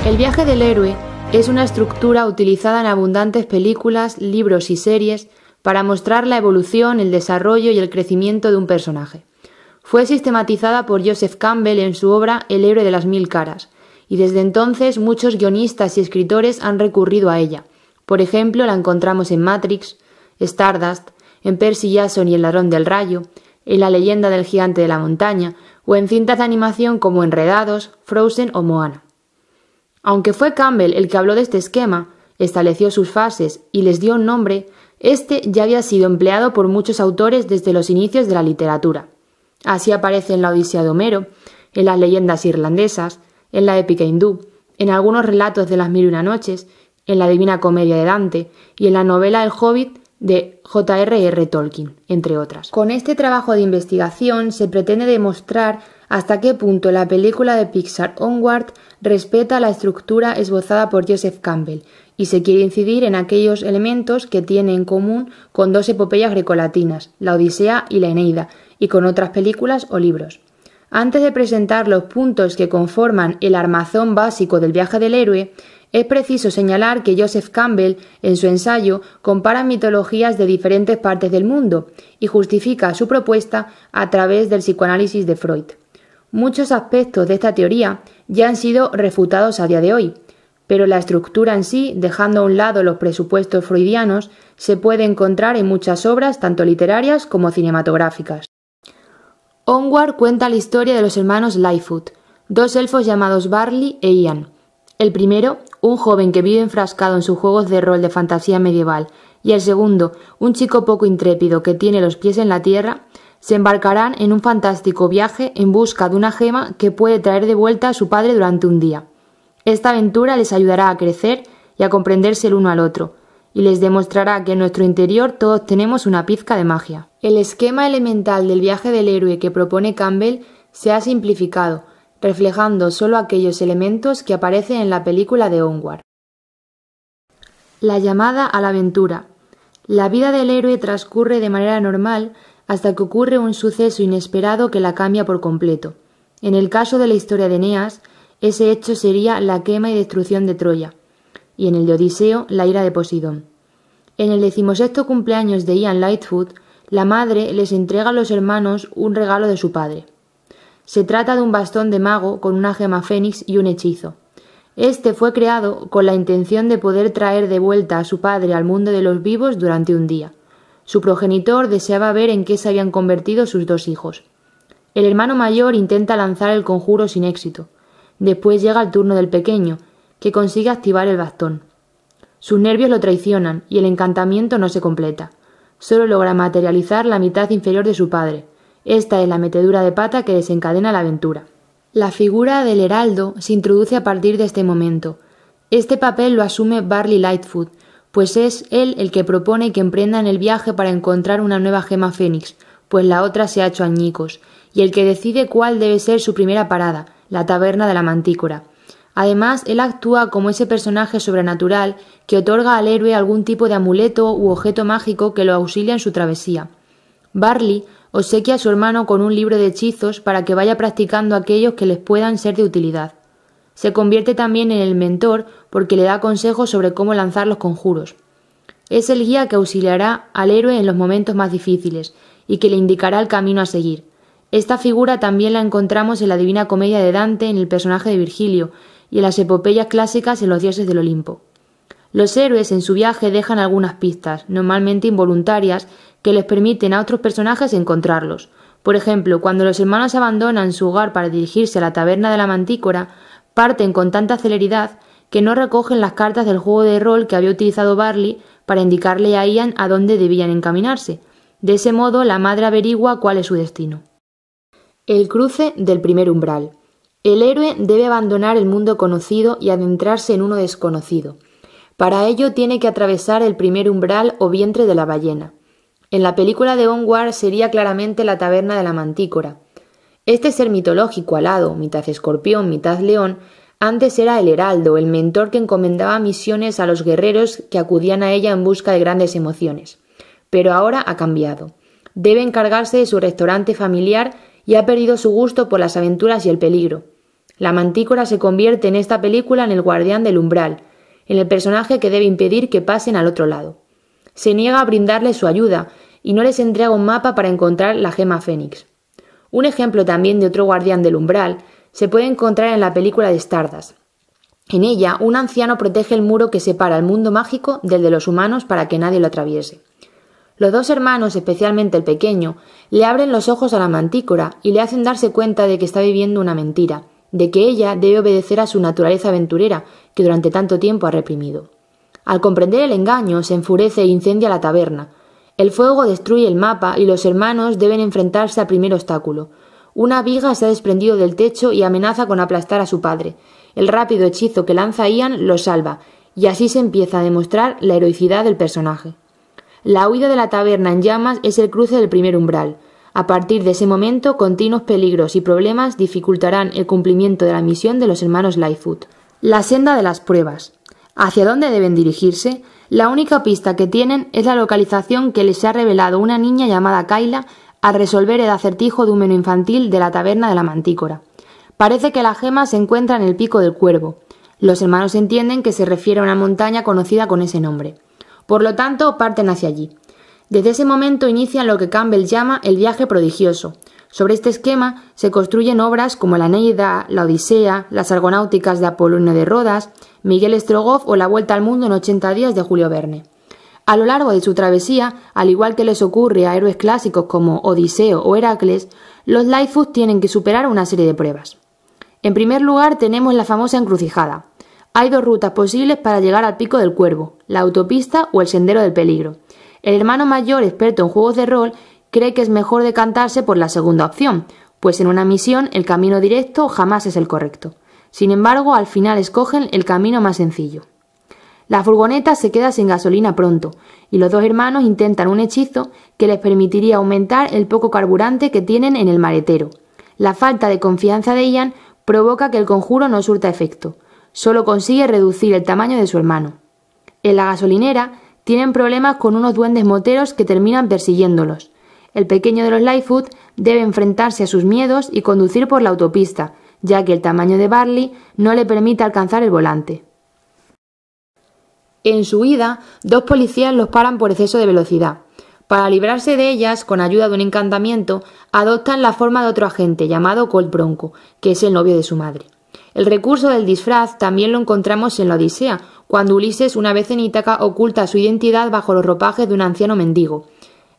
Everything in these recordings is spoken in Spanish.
El viaje del héroe es una estructura utilizada en abundantes películas, libros y series para mostrar la evolución, el desarrollo y el crecimiento de un personaje. Fue sistematizada por Joseph Campbell en su obra El héroe de las mil caras, y desde entonces muchos guionistas y escritores han recurrido a ella. Por ejemplo, la encontramos en Matrix, Stardust, en Percy Jackson y el ladrón del rayo, en La leyenda del gigante de la montaña o en cintas de animación como Enredados, Frozen o Moana. Aunque fue Campbell el que habló de este esquema, estableció sus fases y les dio un nombre, este ya había sido empleado por muchos autores desde los inicios de la literatura. Así aparece en la Odisea de Homero, en las leyendas irlandesas, en la épica hindú, en algunos relatos de las Mil y una noches, en la Divina Comedia de Dante y en la novela El Hobbit de J.R.R. Tolkien, entre otras. Con este trabajo de investigación se pretende demostrar hasta qué punto la película de Pixar Onward respeta la estructura esbozada por Joseph Campbell y se quiere incidir en aquellos elementos que tiene en común con dos epopeyas grecolatinas, la Odisea y la Eneida, y con otras películas o libros. Antes de presentar los puntos que conforman el armazón básico del viaje del héroe, es preciso señalar que Joseph Campbell, en su ensayo, compara mitologías de diferentes partes del mundo y justifica su propuesta a través del psicoanálisis de Freud. Muchos aspectos de esta teoría ya han sido refutados a día de hoy, pero la estructura en sí, dejando a un lado los presupuestos freudianos, se puede encontrar en muchas obras tanto literarias como cinematográficas. Onward cuenta la historia de los hermanos Lightfoot, dos elfos llamados Barley e Ian. El primero, un joven que vive enfrascado en sus juegos de rol de fantasía medieval, y el segundo, un chico poco intrépido que tiene los pies en la tierra, se embarcarán en un fantástico viaje en busca de una gema que puede traer de vuelta a su padre durante un día. Esta aventura les ayudará a crecer y a comprenderse el uno al otro, y les demostrará que en nuestro interior todos tenemos una pizca de magia. El esquema elemental del viaje del héroe que propone Campbell se ha simplificado, reflejando solo aquellos elementos que aparecen en la película de Onward. La llamada a la aventura. La vida del héroe transcurre de manera normal hasta que ocurre un suceso inesperado que la cambia por completo. En el caso de la historia de Eneas, ese hecho sería la quema y destrucción de Troya, y en el de Odiseo, la ira de Poseidón. En el 16º cumpleaños de Ian Lightfoot, la madre les entrega a los hermanos un regalo de su padre. Se trata de un bastón de mago con una gema fénix y un hechizo. Este fue creado con la intención de poder traer de vuelta a su padre al mundo de los vivos durante un día. Su progenitor deseaba ver en qué se habían convertido sus dos hijos. El hermano mayor intenta lanzar el conjuro sin éxito. Después llega el turno del pequeño, que consigue activar el bastón. Sus nervios lo traicionan y el encantamiento no se completa. Solo logra materializar la mitad inferior de su padre. Esta es la metedura de pata que desencadena la aventura. La figura del heraldo se introduce a partir de este momento. Este papel lo asume Barley Lightfoot, pues es él el que propone que emprendan el viaje para encontrar una nueva gema fénix, pues la otra se ha hecho añicos, y el que decide cuál debe ser su primera parada, la taberna de la Mantícora. Además, él actúa como ese personaje sobrenatural que otorga al héroe algún tipo de amuleto u objeto mágico que lo auxilia en su travesía. Barley obsequia a su hermano con un libro de hechizos para que vaya practicando aquellos que les puedan ser de utilidad. Se convierte también en el mentor porque le da consejos sobre cómo lanzar los conjuros. Es el guía que auxiliará al héroe en los momentos más difíciles y que le indicará el camino a seguir. Esta figura también la encontramos en la Divina Comedia de Dante en el personaje de Virgilio y en las epopeyas clásicas en los dioses del Olimpo. Los héroes en su viaje dejan algunas pistas, normalmente involuntarias, que les permiten a otros personajes encontrarlos. Por ejemplo, cuando los hermanos abandonan su hogar para dirigirse a la taberna de la Mantícora, parten con tanta celeridad que no recogen las cartas del juego de rol que había utilizado Barley para indicarle a Ian a dónde debían encaminarse. De ese modo, la madre averigua cuál es su destino. El cruce del primer umbral. El héroe debe abandonar el mundo conocido y adentrarse en uno desconocido. Para ello tiene que atravesar el primer umbral o vientre de la ballena. En la película de Onward sería claramente la taberna de la Mantícora. Este ser mitológico alado, mitad escorpión, mitad león, antes era el heraldo, el mentor que encomendaba misiones a los guerreros que acudían a ella en busca de grandes emociones. Pero ahora ha cambiado. Debe encargarse de su restaurante familiar y ha perdido su gusto por las aventuras y el peligro. La Mantícora se convierte en esta película en el guardián del umbral, en el personaje que debe impedir que pasen al otro lado. Se niega a brindarles su ayuda y no les entrega un mapa para encontrar la gema Fénix. Un ejemplo también de otro guardián del umbral se puede encontrar en la película de Stardust. En ella, un anciano protege el muro que separa el mundo mágico del de los humanos para que nadie lo atraviese. Los dos hermanos, especialmente el pequeño, le abren los ojos a la Mantícora y le hacen darse cuenta de que está viviendo una mentira, de que ella debe obedecer a su naturaleza aventurera que durante tanto tiempo ha reprimido. Al comprender el engaño, se enfurece e incendia la taberna. El fuego destruye el mapa y los hermanos deben enfrentarse al primer obstáculo. Una viga se ha desprendido del techo y amenaza con aplastar a su padre. El rápido hechizo que lanza Ian lo salva, y así se empieza a demostrar la heroicidad del personaje. La huida de la taberna en llamas es el cruce del primer umbral. A partir de ese momento, continuos peligros y problemas dificultarán el cumplimiento de la misión de los hermanos Lightfoot. La senda de las pruebas. ¿Hacia dónde deben dirigirse? La única pista que tienen es la localización que les ha revelado una niña llamada Kayla al resolver el acertijo de un menú infantil de la taberna de la Mantícora. Parece que la gema se encuentra en el Pico del Cuervo. Los hermanos entienden que se refiere a una montaña conocida con ese nombre. Por lo tanto, parten hacia allí. Desde ese momento inician lo que Campbell llama el viaje prodigioso. Sobre este esquema se construyen obras como la Eneida, la Odisea, las Argonáuticas de Apolonio de Rodas, Miguel Strogoff o La Vuelta al Mundo en 80 días de Julio Verne. A lo largo de su travesía, al igual que les ocurre a héroes clásicos como Odiseo o Heracles, los Lightfoot tienen que superar una serie de pruebas. En primer lugar tenemos la famosa encrucijada. Hay dos rutas posibles para llegar al Pico del Cuervo, la autopista o el Sendero del Peligro. El hermano mayor, experto en juegos de rol, cree que es mejor decantarse por la segunda opción, pues en una misión el camino directo jamás es el correcto. Sin embargo, al final escogen el camino más sencillo. La furgoneta se queda sin gasolina pronto, y los dos hermanos intentan un hechizo que les permitiría aumentar el poco carburante que tienen en el maletero. La falta de confianza de Ian provoca que el conjuro no surta efecto. Solo consigue reducir el tamaño de su hermano. En la gasolinera tienen problemas con unos duendes moteros que terminan persiguiéndolos. El pequeño de los Lightfoot debe enfrentarse a sus miedos y conducir por la autopista, ya que el tamaño de Barley no le permite alcanzar el volante. En su huida, dos policías los paran por exceso de velocidad. Para librarse de ellas, con ayuda de un encantamiento, adoptan la forma de otro agente llamado Colt Bronco, que es el novio de su madre. El recurso del disfraz también lo encontramos en la Odisea, cuando Ulises, una vez en Ítaca, oculta su identidad bajo los ropajes de un anciano mendigo.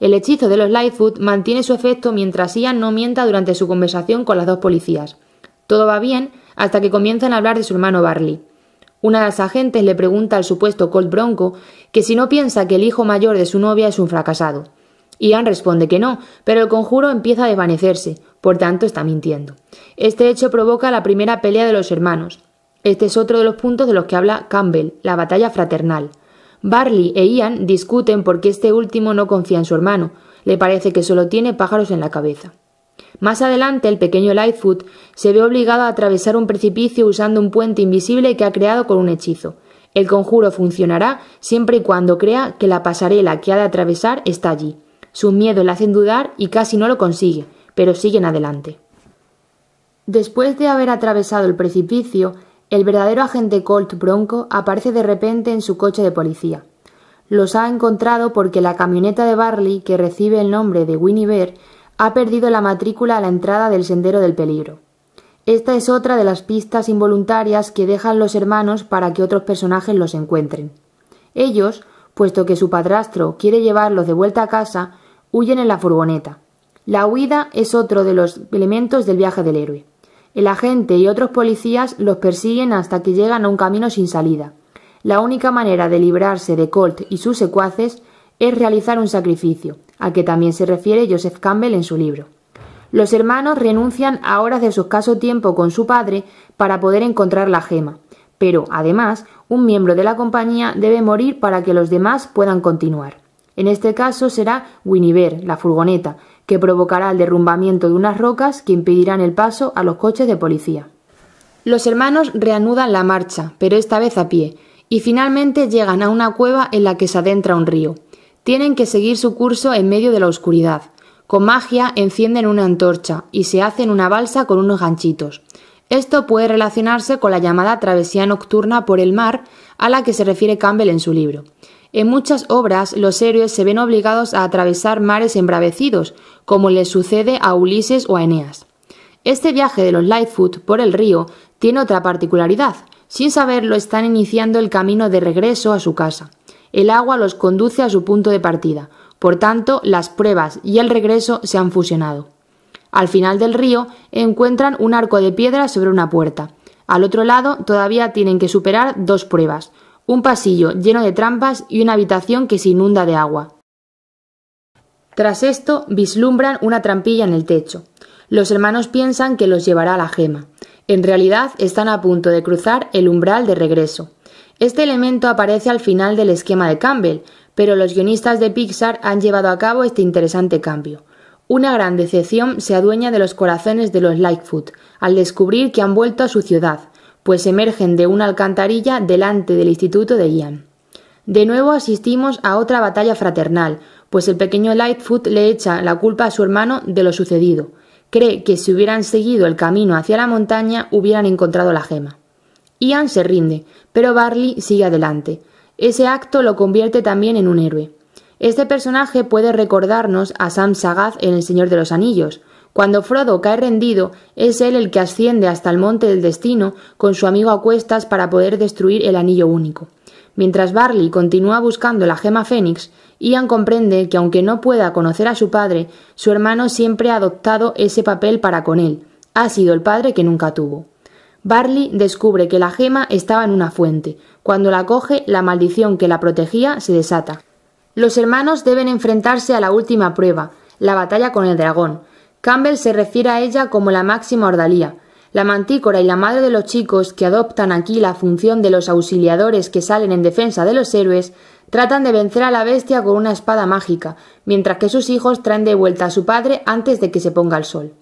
El hechizo de los Lightfoot mantiene su efecto mientras Ian no mienta durante su conversación con las dos policías. Todo va bien hasta que comienzan a hablar de su hermano Barley. Una de las agentes le pregunta al supuesto Colt Bronco que si no piensa que el hijo mayor de su novia es un fracasado. Ian responde que no, pero el conjuro empieza a desvanecerse, por tanto está mintiendo. Este hecho provoca la primera pelea de los hermanos. Este es otro de los puntos de los que habla Campbell, la batalla fraternal. Barley e Ian discuten porque este último no confía en su hermano, le parece que solo tiene pájaros en la cabeza. Más adelante, el pequeño Lightfoot se ve obligado a atravesar un precipicio usando un puente invisible que ha creado con un hechizo. El conjuro funcionará siempre y cuando crea que la pasarela que ha de atravesar está allí. Sus miedos le hacen dudar y casi no lo consigue, pero siguen adelante. Después de haber atravesado el precipicio, el verdadero agente Colt Bronco aparece de repente en su coche de policía. Los ha encontrado porque la camioneta de Barley, que recibe el nombre de Winnie Bear, ha perdido la matrícula a la entrada del Sendero del Peligro. Esta es otra de las pistas involuntarias que dejan los hermanos para que otros personajes los encuentren. Ellos, puesto que su padrastro quiere llevarlos de vuelta a casa, huyen en la furgoneta. La huida es otro de los elementos del viaje del héroe. El agente y otros policías los persiguen hasta que llegan a un camino sin salida. La única manera de librarse de Colt y sus secuaces es realizar un sacrificio, al que también se refiere Joseph Campbell en su libro. Los hermanos renuncian a horas de su escaso tiempo con su padre para poder encontrar la gema, pero, además, un miembro de la compañía debe morir para que los demás puedan continuar. En este caso será Winnie Bear, la furgoneta, que provocará el derrumbamiento de unas rocas que impedirán el paso a los coches de policía. Los hermanos reanudan la marcha, pero esta vez a pie, y finalmente llegan a una cueva en la que se adentra un río. Tienen que seguir su curso en medio de la oscuridad. Con magia encienden una antorcha y se hacen una balsa con unos ganchitos. Esto puede relacionarse con la llamada travesía nocturna por el mar a la que se refiere Campbell en su libro. En muchas obras, los héroes se ven obligados a atravesar mares embravecidos, como les sucede a Ulises o a Eneas. Este viaje de los Lightfoot por el río tiene otra particularidad. Sin saberlo, están iniciando el camino de regreso a su casa. El agua los conduce a su punto de partida. Por tanto, las pruebas y el regreso se han fusionado. Al final del río encuentran un arco de piedra sobre una puerta. Al otro lado todavía tienen que superar 2 pruebas, un pasillo lleno de trampas y una habitación que se inunda de agua. Tras esto vislumbran una trampilla en el techo. Los hermanos piensan que los llevará a la gema. En realidad están a punto de cruzar el umbral de regreso. Este elemento aparece al final del esquema de Campbell, pero los guionistas de Pixar han llevado a cabo este interesante cambio. Una gran decepción se adueña de los corazones de los Lightfoot al descubrir que han vuelto a su ciudad, pues emergen de una alcantarilla delante del instituto de Ian. De nuevo asistimos a otra batalla fraternal, pues el pequeño Lightfoot le echa la culpa a su hermano de lo sucedido. Cree que si hubieran seguido el camino hacia la montaña hubieran encontrado la gema. Ian se rinde, pero Barley sigue adelante. Ese acto lo convierte también en un héroe. Este personaje puede recordarnos a Sam Sagaz en El Señor de los Anillos. Cuando Frodo cae rendido, es él el que asciende hasta el Monte del Destino con su amigo a cuestas para poder destruir el Anillo Único. Mientras Barley continúa buscando la gema Fénix, Ian comprende que aunque no pueda conocer a su padre, su hermano siempre ha adoptado ese papel para con él. Ha sido el padre que nunca tuvo. Barley descubre que la gema estaba en una fuente. Cuando la coge, la maldición que la protegía se desata. Los hermanos deben enfrentarse a la última prueba, la batalla con el dragón. Campbell se refiere a ella como la máxima ordalía. La mantícora y la madre de los chicos, que adoptan aquí la función de los auxiliadores que salen en defensa de los héroes, tratan de vencer a la bestia con una espada mágica, mientras que sus hijos traen de vuelta a su padre antes de que se ponga el sol.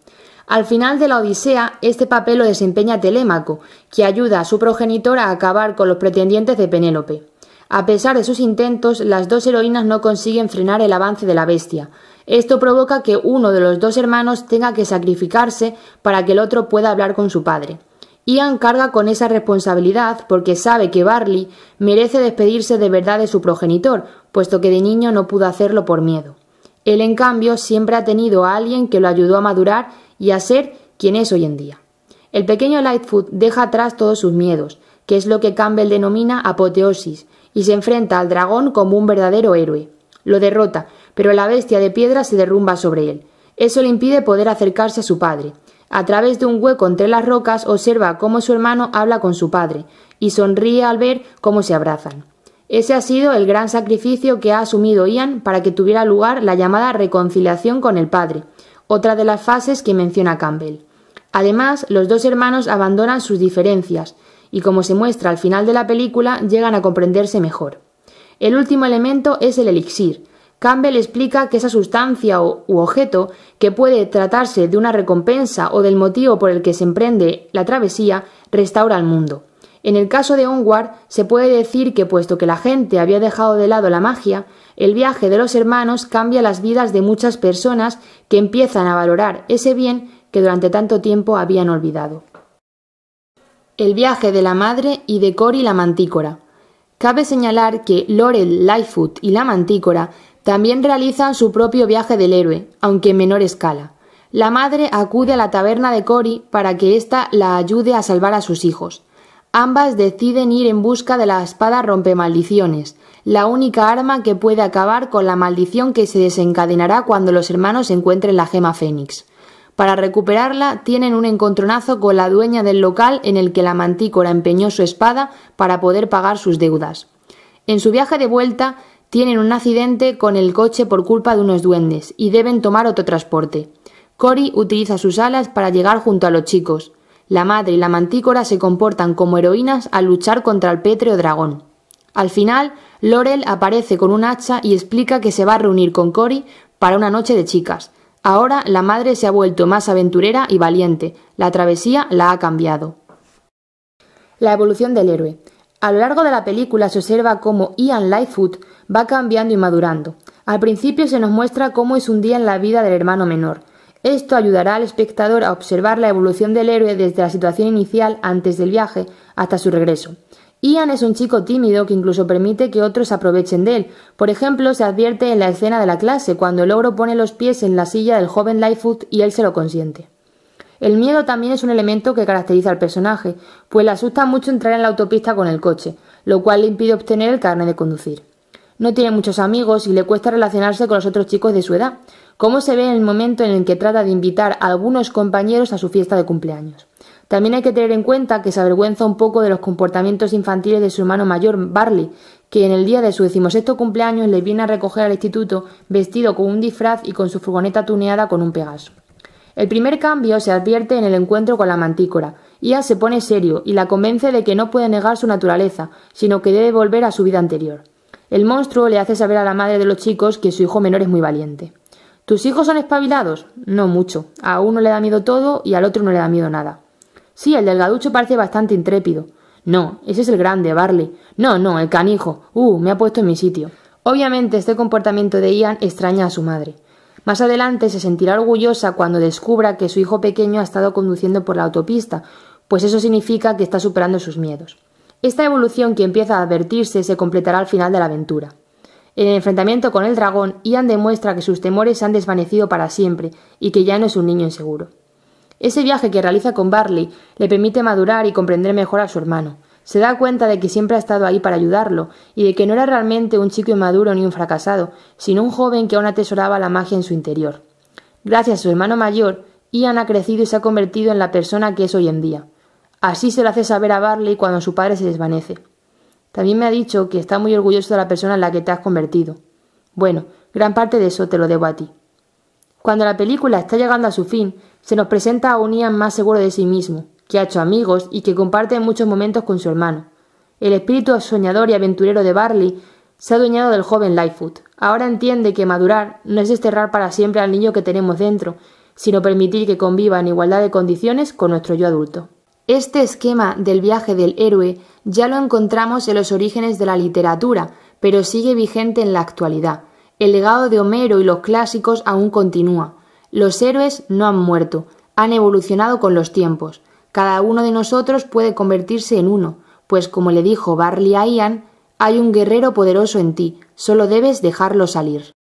Al final de la Odisea, este papel lo desempeña Telémaco, que ayuda a su progenitor a acabar con los pretendientes de Penélope. A pesar de sus intentos, las 2 heroínas no consiguen frenar el avance de la bestia. Esto provoca que uno de los 2 hermanos tenga que sacrificarse para que el otro pueda hablar con su padre. Ian carga con esa responsabilidad porque sabe que Barley merece despedirse de verdad de su progenitor, puesto que de niño no pudo hacerlo por miedo. Él, en cambio, siempre ha tenido a alguien que lo ayudó a madurar y a ser quien es hoy en día. El pequeño Lightfoot deja atrás todos sus miedos, que es lo que Campbell denomina apoteosis, y se enfrenta al dragón como un verdadero héroe. Lo derrota, pero la bestia de piedra se derrumba sobre él. Eso le impide poder acercarse a su padre. A través de un hueco entre las rocas observa cómo su hermano habla con su padre, y sonríe al ver cómo se abrazan. Ese ha sido el gran sacrificio que ha asumido Ian para que tuviera lugar la llamada reconciliación con el padre, otra de las fases que menciona Campbell. Además, los 2 hermanos abandonan sus diferencias, y como se muestra al final de la película, llegan a comprenderse mejor. El último elemento es el elixir. Campbell explica que esa sustancia u objeto, que puede tratarse de una recompensa o del motivo por el que se emprende la travesía, restaura el mundo. En el caso de Onward, se puede decir que, puesto que la gente había dejado de lado la magia, el viaje de los hermanos cambia las vidas de muchas personas que empiezan a valorar ese bien que durante tanto tiempo habían olvidado. El viaje de la madre y de Cory la mantícora. Cabe señalar que Laurel Lightfoot y la mantícora también realizan su propio viaje del héroe, aunque en menor escala. La madre acude a la taberna de Cory para que ésta la ayude a salvar a sus hijos. Ambas deciden ir en busca de la espada rompemaldiciones, la única arma que puede acabar con la maldición que se desencadenará cuando los hermanos encuentren la gema Fénix. Para recuperarla, tienen un encontronazo con la dueña del local en el que la mantícora empeñó su espada para poder pagar sus deudas. En su viaje de vuelta, tienen un accidente con el coche por culpa de unos duendes y deben tomar otro transporte. Cory utiliza sus alas para llegar junto a los chicos. La madre y la mantícora se comportan como heroínas al luchar contra el pétreo dragón. Al final, Laurel aparece con un hacha y explica que se va a reunir con Cory para una noche de chicas. Ahora la madre se ha vuelto más aventurera y valiente. La travesía la ha cambiado. La evolución del héroe. A lo largo de la película se observa cómo Ian Lightfoot va cambiando y madurando. Al principio se nos muestra cómo es un día en la vida del hermano menor. Esto ayudará al espectador a observar la evolución del héroe desde la situación inicial antes del viaje hasta su regreso. Ian es un chico tímido que incluso permite que otros aprovechen de él. Por ejemplo, se advierte en la escena de la clase, cuando el ogro pone los pies en la silla del joven Lightfoot y él se lo consiente. El miedo también es un elemento que caracteriza al personaje, pues le asusta mucho entrar en la autopista con el coche, lo cual le impide obtener el carnet de conducir. No tiene muchos amigos y le cuesta relacionarse con los otros chicos de su edad, como se ve en el momento en el que trata de invitar a algunos compañeros a su fiesta de cumpleaños. También hay que tener en cuenta que se avergüenza un poco de los comportamientos infantiles de su hermano mayor, Barley, que en el día de su 16º cumpleaños le viene a recoger al instituto vestido con un disfraz y con su furgoneta tuneada con un Pegaso. El primer cambio se advierte en el encuentro con la mantícora. Ian se pone serio y la convence de que no puede negar su naturaleza, sino que debe volver a su vida anterior. El monstruo le hace saber a la madre de los chicos que su hijo menor es muy valiente. ¿Tus hijos son espabilados? No mucho. A uno le da miedo todo y al otro no le da miedo nada. Sí, el delgaducho parece bastante intrépido. No, ese es el grande, Barley. No, el canijo. Me ha puesto en mi sitio. Obviamente este comportamiento de Ian extraña a su madre. Más adelante se sentirá orgullosa cuando descubra que su hijo pequeño ha estado conduciendo por la autopista, pues eso significa que está superando sus miedos. Esta evolución que empieza a advertirse se completará al final de la aventura. En el enfrentamiento con el dragón, Ian demuestra que sus temores se han desvanecido para siempre y que ya no es un niño inseguro. Ese viaje que realiza con Barley le permite madurar y comprender mejor a su hermano. Se da cuenta de que siempre ha estado ahí para ayudarlo y de que no era realmente un chico inmaduro ni un fracasado, sino un joven que aún atesoraba la magia en su interior. Gracias a su hermano mayor, Ian ha crecido y se ha convertido en la persona que es hoy en día. Así se lo hace saber a Barley cuando su padre se desvanece. También me ha dicho que está muy orgulloso de la persona en la que te has convertido. Bueno, gran parte de eso te lo debo a ti. Cuando la película está llegando a su fin, se nos presenta a un Ian más seguro de sí mismo, que ha hecho amigos y que comparte muchos momentos con su hermano. El espíritu soñador y aventurero de Barley se ha adueñado del joven Lightfoot. Ahora entiende que madurar no es desterrar para siempre al niño que tenemos dentro, sino permitir que conviva en igualdad de condiciones con nuestro yo adulto. Este esquema del viaje del héroe ya lo encontramos en los orígenes de la literatura, pero sigue vigente en la actualidad. El legado de Homero y los clásicos aún continúa. Los héroes no han muerto, han evolucionado con los tiempos. Cada uno de nosotros puede convertirse en uno, pues como le dijo Barley a Ian, hay un guerrero poderoso en ti, solo debes dejarlo salir.